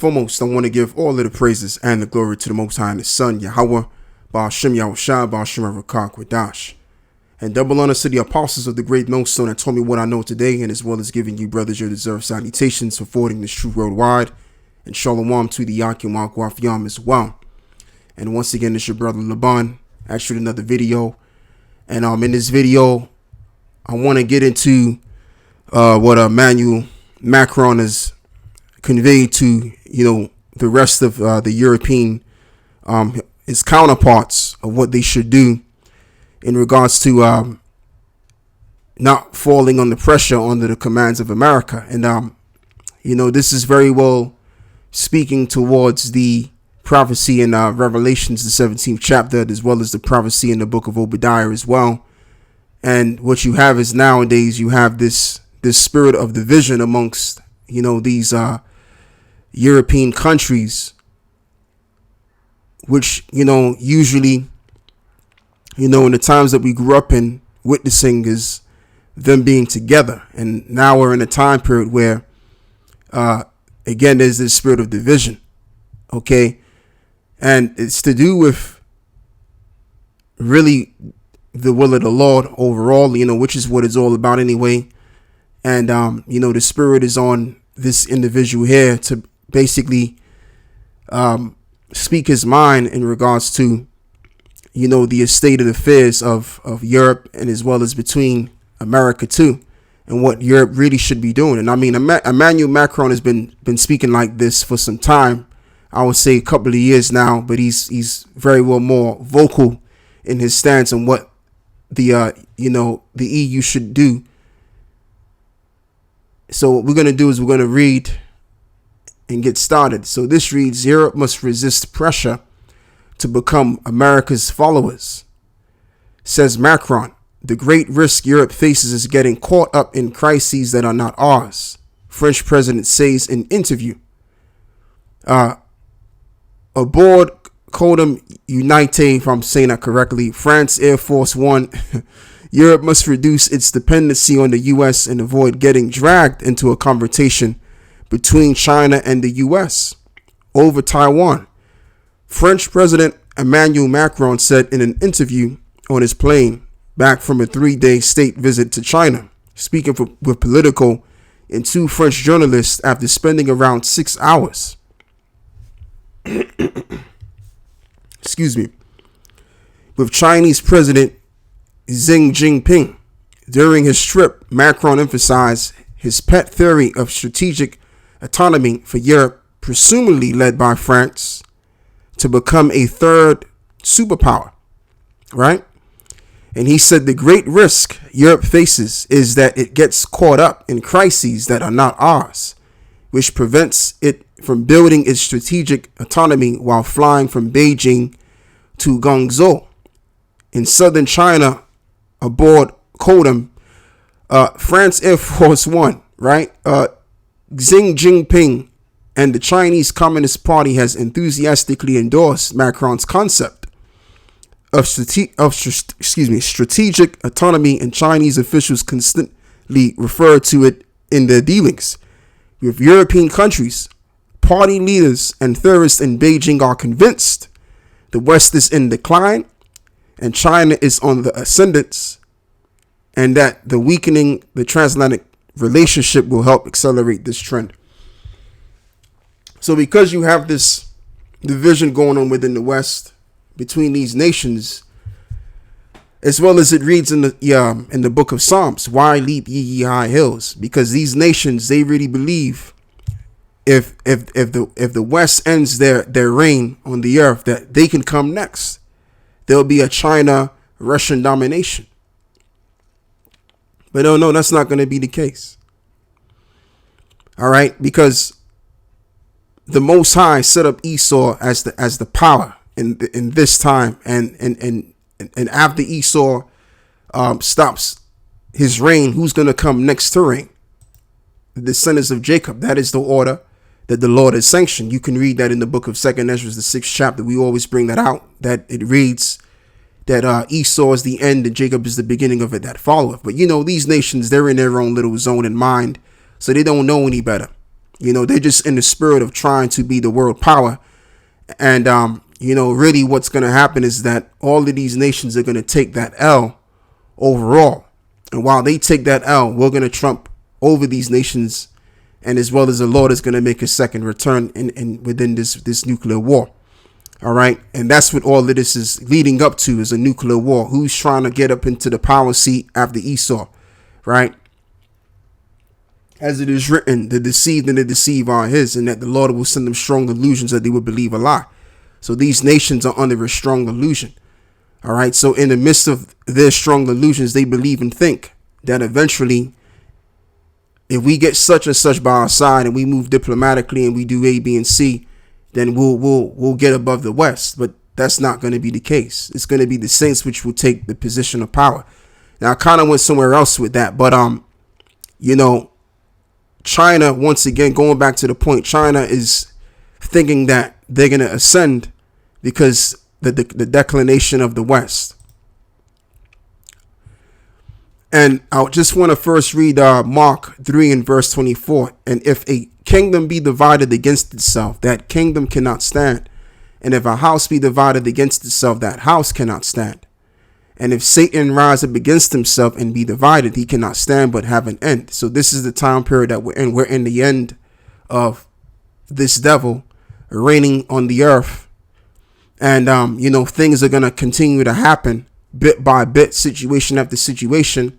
Foremost, I want to give all of the praises and the glory to the Most High and His Son, Yahweh, Ba'ashem Yahushua, Ba'ashem Rakak Wadash. And double honors to the apostles of the great millstone that told me what I know today, and as well as giving you brothers your deserved salutations for forwarding this truth worldwide. And shalom to the Yakim Wafyam as well. And once again, it's your brother Laban. I shoot another video. And in this video, I want to get into what Emmanuel Macron has conveyed to, the rest of the European, his counterparts of what they should do in regards to not falling under pressure under the commands of America. And, this is very well speaking towards the prophecy in Revelations, the 17th chapter, as well as the prophecy in the book of Obadiah as well. And what you have is nowadays you have this spirit of division amongst, these European countries, which, usually, in the times that we grew up in witnessing is them being together. And now we're in a time period where, again, there's this spirit of division. Okay. And it's to do with really the will of the Lord overall, which is what it's all about anyway. And, the spirit is on this individual here to basically speak his mind in regards to, the state of affairs of Europe, and as well as between America too, and what Europe really should be doing. And I mean, Emmanuel Macron has been speaking like this for some time. I would say a couple of years now, but he's very well more vocal in his stance on what the EU should do. So what we're going to do is we're going to read and get started. So this reads, Europe must resist pressure to become America's followers. Says Macron, the great risk Europe faces is getting caught up in crises that are not ours. French president says in interview. Aboard Codem Unite, if I'm saying that correctly, France Air Force One, Europe must reduce its dependency on the U.S. and avoid getting dragged into a confrontation between China and the U.S. over Taiwan. French President Emmanuel Macron said in an interview on his plane back from a 3-day state visit to China, speaking with Politico and two French journalists after spending around 6 hours. Excuse me. With Chinese President Xi Jinping. During his trip, Macron emphasized his pet theory of strategic autonomy for Europe, presumably led by France, to become a third superpower, right? And he said the great risk Europe faces is that it gets caught up in crises that are not ours, which prevents it from building its strategic autonomy while flying from Beijing to Guangzhou in southern China aboard Codem, France Air Force One, right? Xi Jinping and the Chinese Communist Party has enthusiastically endorsed Macron's concept of strategic autonomy, and Chinese officials constantly refer to it in their dealings with European countries. Party leaders and theorists in Beijing are convinced the West is in decline and China is on the ascendance, and that the weakening the transatlantic relationship will help accelerate this trend. So because you have this division going on within the West between these nations, as well as it reads in the book of Psalms, why leap ye high hills? Because these nations, they really believe if the West ends their reign on the earth, that they can come next. There'll be a China-Russian domination. But no, that's not going to be the case. All right, because the Most High set up Esau as the power in this time, and after Esau stops his reign, who's going to come next to reign? The descendants of Jacob. That is the order that the Lord has sanctioned. You can read that in the book of 2nd Ezra, the 6th chapter. We always bring that out, that it reads that Esau is the end and Jacob is the beginning of it that followeth. But these nations, they're in their own little zone in mind, so they don't know any better. They're just in the spirit of trying to be the world power. And, really what's going to happen is that all of these nations are going to take that L overall. And while they take that L, we're going to trump over these nations. And as well as the Lord is going to make a second return within this nuclear war. All right. And that's what all of this is leading up to, is a nuclear war. Who's trying to get up into the power seat after Esau? Right. As it is written, the deceived and the deceive are his, and that the Lord will send them strong illusions that they will believe a lie. So these nations are under a strong illusion. All right. So in the midst of their strong illusions, they believe and think that eventually, if we get such and such by our side and we move diplomatically and we do A, B, and C, then we'll get above the West. But that's not going to be the case. It's going to be the saints which will take the position of power. Now, I kind of went somewhere else with that, but China, once again, going back to the point, China is thinking that they're going to ascend because the declination of the West. And I just want to first read Mark 3 and verse 24. And if a kingdom be divided against itself, that kingdom cannot stand. And if a house be divided against itself, that house cannot stand. And if Satan rise up against himself and be divided, he cannot stand but have an end. So this is the time period that we're in. We're in the end of this devil reigning on the earth. And, things are going to continue to happen bit by bit, situation after situation.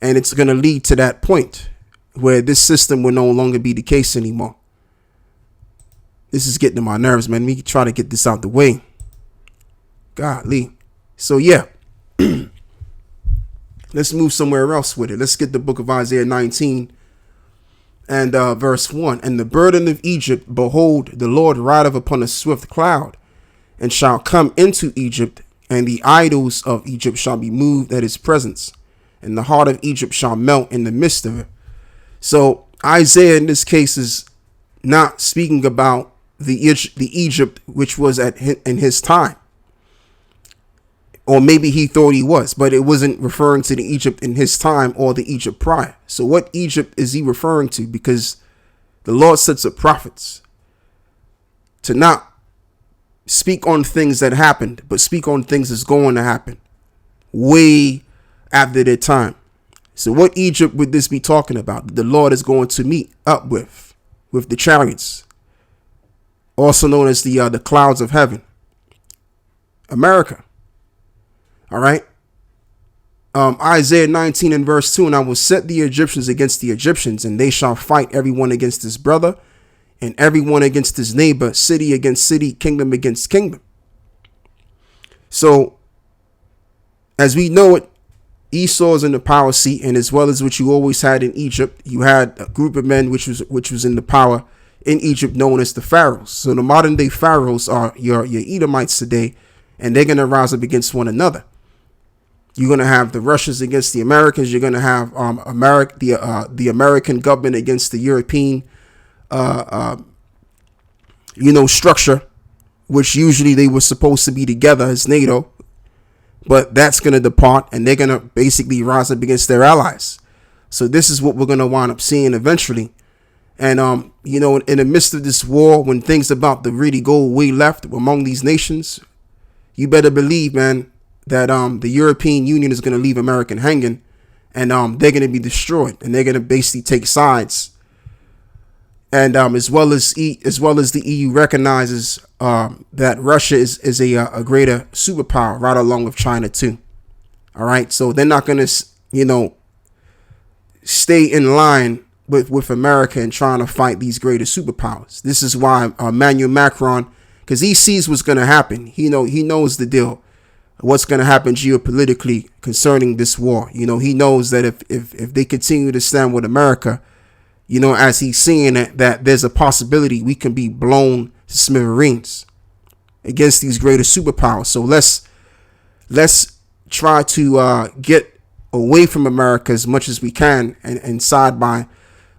And it's going to lead to that point where this system will no longer be the case anymore. This is getting to my nerves, man. Let me try to get this out the way. Golly. So, yeah. Let's move somewhere else with it. Let's get the book of Isaiah 19 and verse 1. And the burden of Egypt, behold, the Lord rideth upon a swift cloud, and shall come into Egypt, and the idols of Egypt shall be moved at his presence, and the heart of Egypt shall melt in the midst of it. So Isaiah in this case is not speaking about the Egypt which was in his time. Or maybe he thought he was, but it wasn't referring to the Egypt in his time or the Egypt prior. So what Egypt is he referring to? Because the Lord sets up prophets to not speak on things that happened, but speak on things that's going to happen way after their time. So what Egypt would this be talking about? The Lord is going to meet up with the chariots, also known as the clouds of heaven. America. All right. Isaiah 19 and verse 2. And I will set the Egyptians against the Egyptians, and they shall fight everyone against his brother, and everyone against his neighbor, city against city, kingdom against kingdom. So, as we know it, Esau's in the power seat, and as well as what you always had in Egypt, you had a group of men which was in the power in Egypt, known as the pharaohs. So the modern day pharaohs are your Edomites today, and they're going to rise up against one another. You're going to have the Russians against the Americans. You're going to have the American government against the European structure, which usually they were supposed to be together as NATO. But that's going to depart, and they're going to basically rise up against their allies. So this is what we're going to wind up seeing eventually. And, in the midst of this war, when things about to really go way left among these nations, you better believe, man, that the European Union is going to leave America hanging, and they're going to be destroyed, and they're going to basically take sides. And as well as the EU recognizes that Russia is a greater superpower right along with China too. All right, so they're not going to stay in line with America and trying to fight these greater superpowers. This is why Emmanuel Macron, because he sees what's going to happen. He knows the deal, what's going to happen geopolitically concerning this war. He knows that if they continue to stand with America, as he's seeing that there's a possibility we can be blown to smithereens against these greater superpowers. So let's try to get away from America as much as we can and side by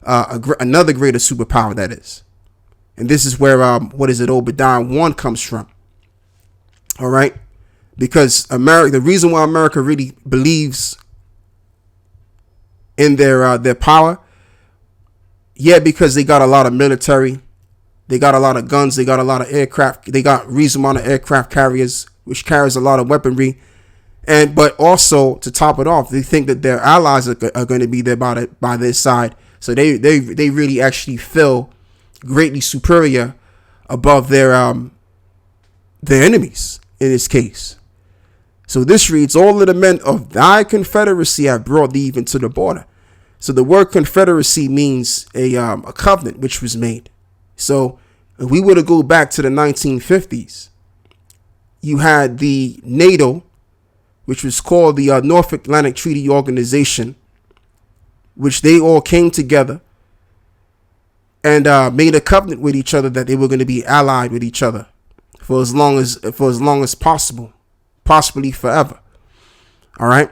another greater superpower, that is. And this is where Obadiah 1 comes from. All right, because the reason why America really believes in their power, Yeah, because they got a lot of military, they got a lot of guns, they got a lot of aircraft, they got reasonable amount of aircraft carriers, which carries a lot of weaponry. And but also to top it off, they think that their allies are going to be there by their side. So they really actually feel greatly superior above their enemies in this case. So this reads, all of the men of thy confederacy have brought thee even to the border. So the word confederacy means a covenant which was made. So if we were to go back to the 1950s, you had the NATO, which was called the North Atlantic Treaty Organization, which they all came together and made a covenant with each other that they were going to be allied with each other for as long as possible, possibly forever. All right,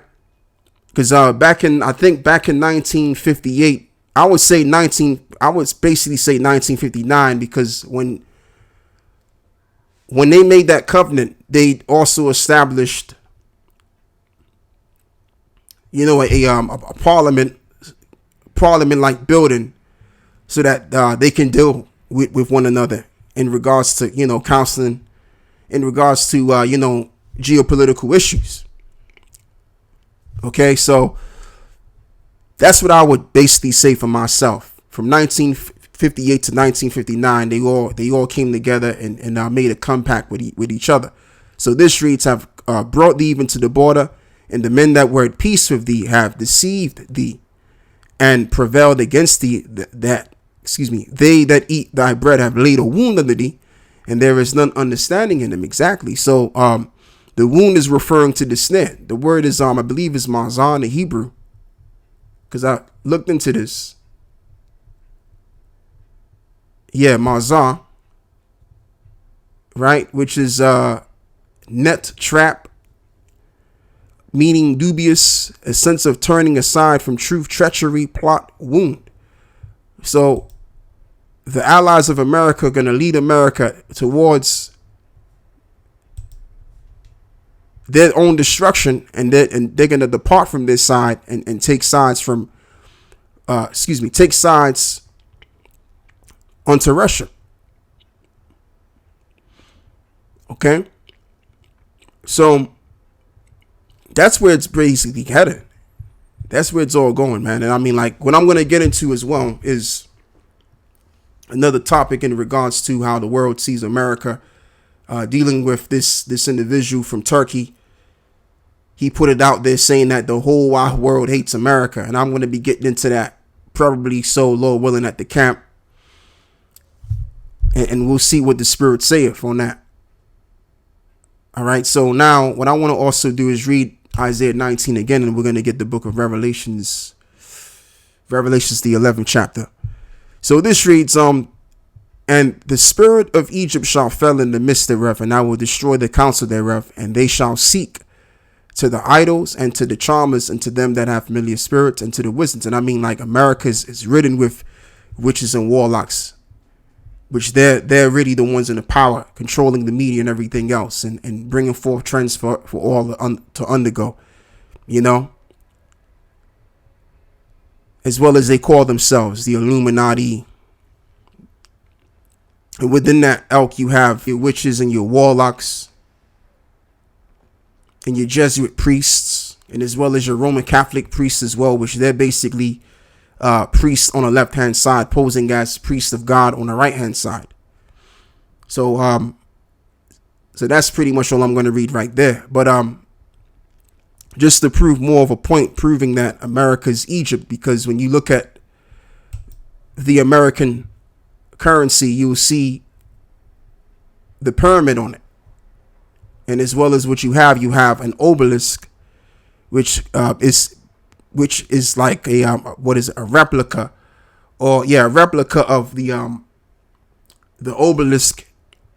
because back in 1958, I would basically say 1959, because when they made that covenant, they also established, a parliament like building, so that they can deal with one another in regards to counseling, in regards to geopolitical issues. Okay, so that's what I would basically say for myself. From 1958 to 1959, they all came together and made a compact with each other. So this reads, have brought thee even to the border, and the men that were at peace with thee have deceived thee and prevailed against thee, they that eat thy bread have laid a wound under thee, and there is none understanding in them. Exactly. So the wound is referring to the snare. The word is I believe is mazah in the Hebrew, because I looked into this. Yeah, mazah, right, which is net, trap, meaning dubious, a sense of turning aside from truth, treachery, plot, wound. So the allies of America are going to lead America towards their own destruction, and they're going to depart from this side and take sides from, take sides onto Russia. Okay, so that's where it's basically headed. That's where it's all going, man. And I mean, like, what I'm going to get into as well is another topic in regards to how the world sees America, dealing with this individual from Turkey. He put it out there saying that the whole wide world hates America, and I'm going to be getting into that probably so Lord willing at the camp, and we'll see what the Spirit saith on that. All right, so now what I want to also do is read Isaiah 19 again, and we're going to get the book of Revelations, the 11th chapter. So this reads, and the spirit of Egypt shall fell in the midst thereof, and I will destroy the counsel thereof, and they shall seek to the idols and to the charmers and to them that have familiar spirits and to the wizards. And I mean, like, America is ridden with witches and warlocks, which they're really the ones in the power, controlling the media and everything else, and bringing forth trends for all to undergo, as well as they call themselves the Illuminati. And within that elk, you have your witches and your warlocks and your Jesuit priests, and as well as your Roman Catholic priests as well, which they're basically priests on the left-hand side, posing as priests of God on the right-hand side. So that's pretty much all I'm going to read right there. But just to prove more of a point, proving that America's Egypt, because when you look at the American currency, you will see the pyramid on it. And as well as what you have an obelisk, which is like a replica, a replica of the obelisk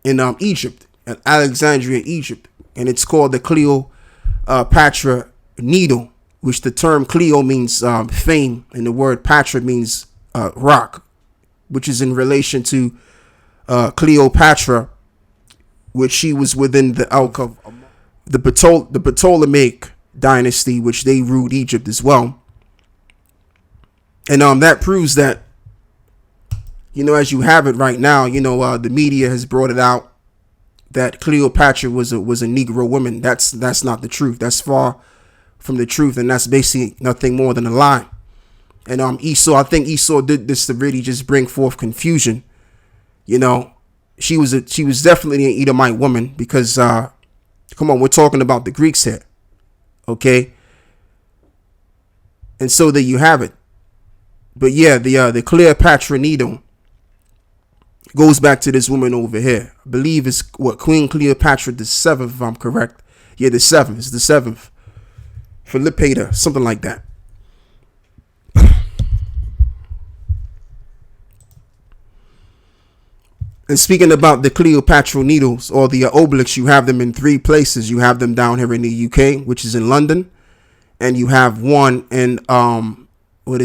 in Egypt, in Alexandria, Egypt, and it's called the Cleopatra needle, which the term Cleo means fame, and the word Patra means rock, which is in relation to Cleopatra, which she was within the elk of the Ptolemaic dynasty, which they ruled Egypt as well. And that proves that as you have it right now, the media has brought it out that Cleopatra was a Negro woman. That's not the truth. That's far from the truth, and that's basically nothing more than a lie. And I think Esau did this to really just bring forth confusion. She was definitely an Edomite woman because come on, we're talking about the Greeks here, okay? And so there you have it. But yeah, the Cleopatra needle goes back to this woman over here. I believe it's Queen Cleopatra the 7th, if I'm correct. Yeah, the 7th. It's the 7th. Philippida, something like that. And speaking about the Cleopatra needles or the obelisks, you have them in 3 places. You have them down here in the UK, which is in London, and you have one in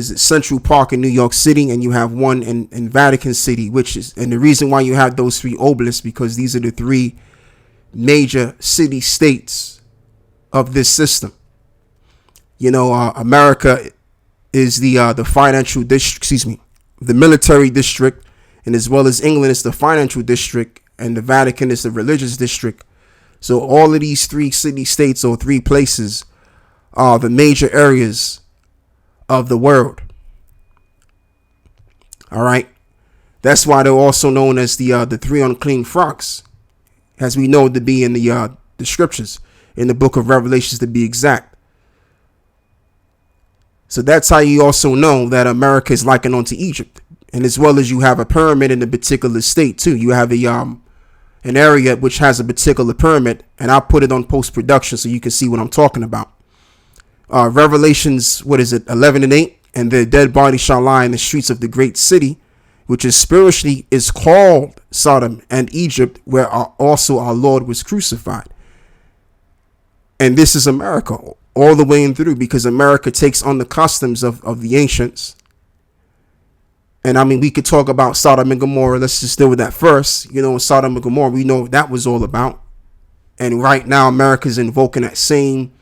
Central Park in New York City, and you have one in Vatican City, and the reason why you have those 3 obelisks because these are the 3 major city states of this system. America is the financial district, the military district. And as well as England is the financial district, and the Vatican is the religious district. So all of these 3 city states or 3 places are the major areas of the world. All right. That's why they're also known as the 3 unclean frogs, as we know to be in the scriptures, in the book of Revelations to be exact. So that's how you also know that America is likened unto Egypt. And as well as you have a pyramid in a particular state too. You have an area which has a particular pyramid, and I'll put it on post-production so you can see what I'm talking about. Revelations, 11:8, and their dead bodies shall lie in the streets of the great city, which is spiritually is called Sodom and Egypt, where also our Lord was crucified. And this is America all the way in through, because America takes on the customs of the ancients. And I mean, we could talk about Sodom and Gomorrah. Let's just deal with that first. Sodom and Gomorrah, we know what that was all about. And right now, America's invoking that same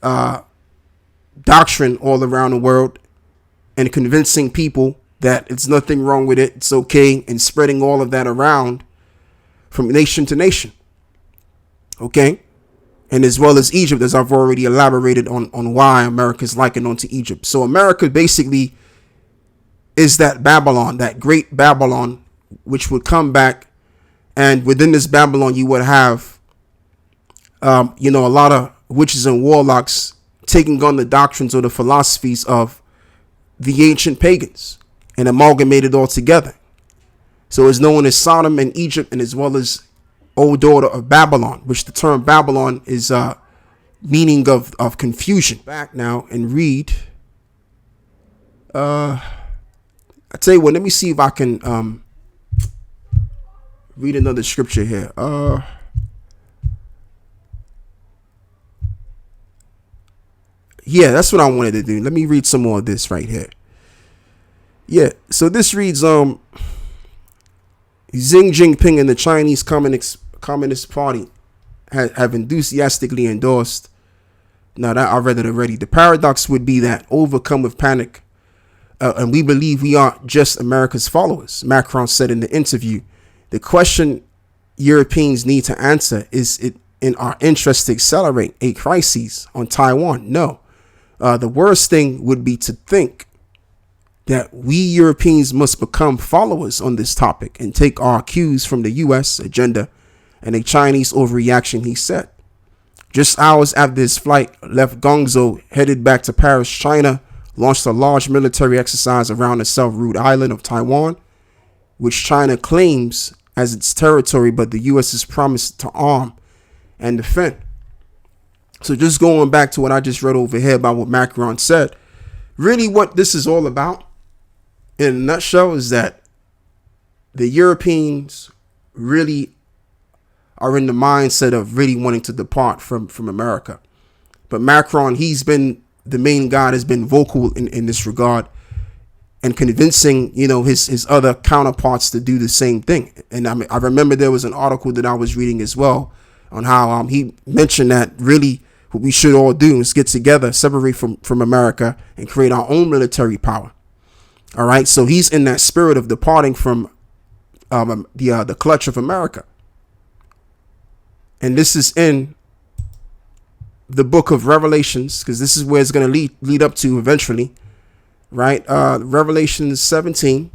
doctrine all around the world and convincing people that it's nothing wrong with it. It's okay. And spreading all of that around from nation to nation. Okay. And as well as Egypt, as I've already elaborated on why America's likened unto Egypt. So America basically is that Babylon, that great Babylon, which would come back. And within this Babylon, you would have, a lot of witches and warlocks taking on the doctrines or the philosophies of the ancient pagans and amalgamated all together. So it's known as Sodom and Egypt, and as well as old daughter of Babylon, which the term Babylon is meaning of confusion. Back now and read. I tell you what, let me see if I can read another scripture here. Yeah, that's what I wanted to do. Let me read some more of this right here. Yeah, so this reads, Xi Jinping and the Chinese Communist Party have enthusiastically endorsed. Now that I read it already. The paradox would be that overcome with panic, and we believe we aren't just America's followers. Macron said in the interview, the question Europeans need to answer is it in our interest to accelerate a crisis on Taiwan? No. The worst thing would be to think that we Europeans must become followers on this topic and take our cues from the U.S. agenda and a Chinese overreaction, he said. Just hours after his flight left Guangzhou, headed back to Paris, China launched a large military exercise around the self-ruled island of Taiwan, which China claims as its territory, but the U.S. has promised to arm and defend. So just going back to what I just read over here about what Macron said, really what this is all about in a nutshell is that the Europeans really are in the mindset of really wanting to depart from America. But Macron, he's been the main guy, has been vocal in this regard and convincing, his other counterparts to do the same thing. And I remember there was an article that I was reading as well on how he mentioned that really what we should all do is get together, separate from America and create our own military power. All right. So he's in that spirit of departing from the clutch of America. And this is in the book of Revelations, because this is where it's going to lead up to eventually. Right. Revelation 17.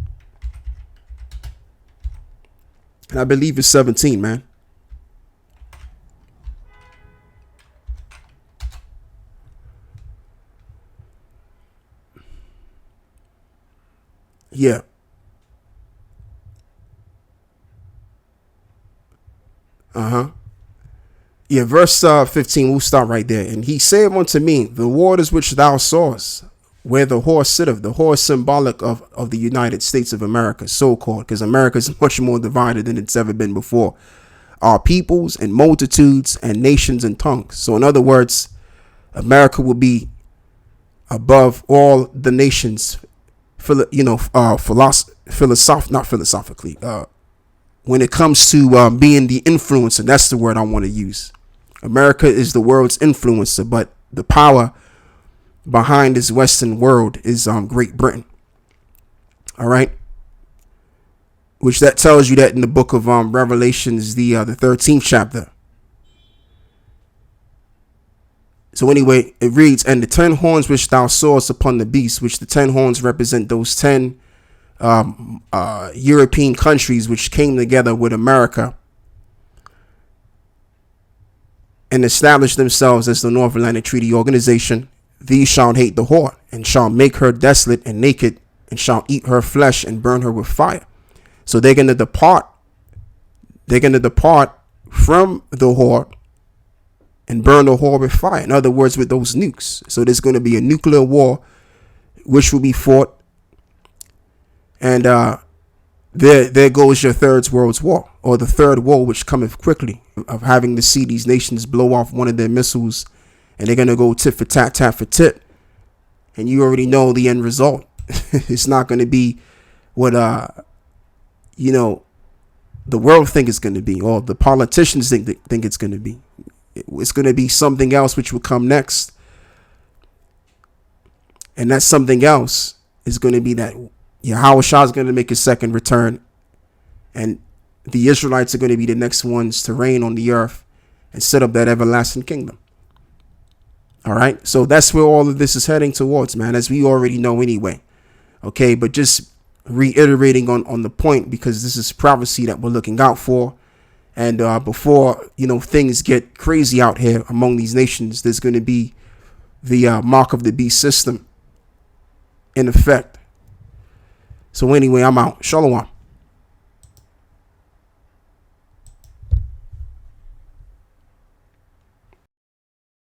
And I believe it's 17, man. Yeah. Yeah, verse 15, we'll start right there. And he said unto me, the waters which thou sawest, where the horse sitteth, the horse symbolic of the United States of America, so-called, because America is much more divided than it's ever been before, are peoples and multitudes and nations and tongues. So in other words, America will be above all the nations, not philosophically, when it comes to being the influencer. That's the word I want to use. America is the world's influencer, but the power behind this Western world is Great Britain. All right. Which that tells you that in the book of Revelations, the 13th chapter. So anyway, it reads, and the 10 horns which thou sawest upon the beast, which the 10 horns represent those 10 European countries which came together with America and established themselves as the North Atlantic Treaty Organization. These shall hate the whore, and shall make her desolate and naked, and shall eat her flesh and burn her with fire. So they're going to depart. They're going to depart from the whore and burn the whore with fire. In other words, with those nukes. So there's going to be a nuclear war which will be fought. And there goes your third world's war, or the third war, which cometh quickly, of having to see these nations blow off one of their missiles, and they're going to go tit for tat, tat for tit. And you already know the end result. It's not going to be what, the world think it's going to be, or the politicians think it's going to be. It's going to be something else which will come next. And that something else is going to be that Yahweh Shah is going to make his second return, and the Israelites are going to be the next ones to reign on the earth and set up that everlasting kingdom. All right. So that's where all of this is heading towards, man, as we already know anyway. OK, but just reiterating on the point, because this is prophecy that we're looking out for. And before, things get crazy out here among these nations, there's going to be the mark of the beast system in effect. So anyway, I'm out. Shalom.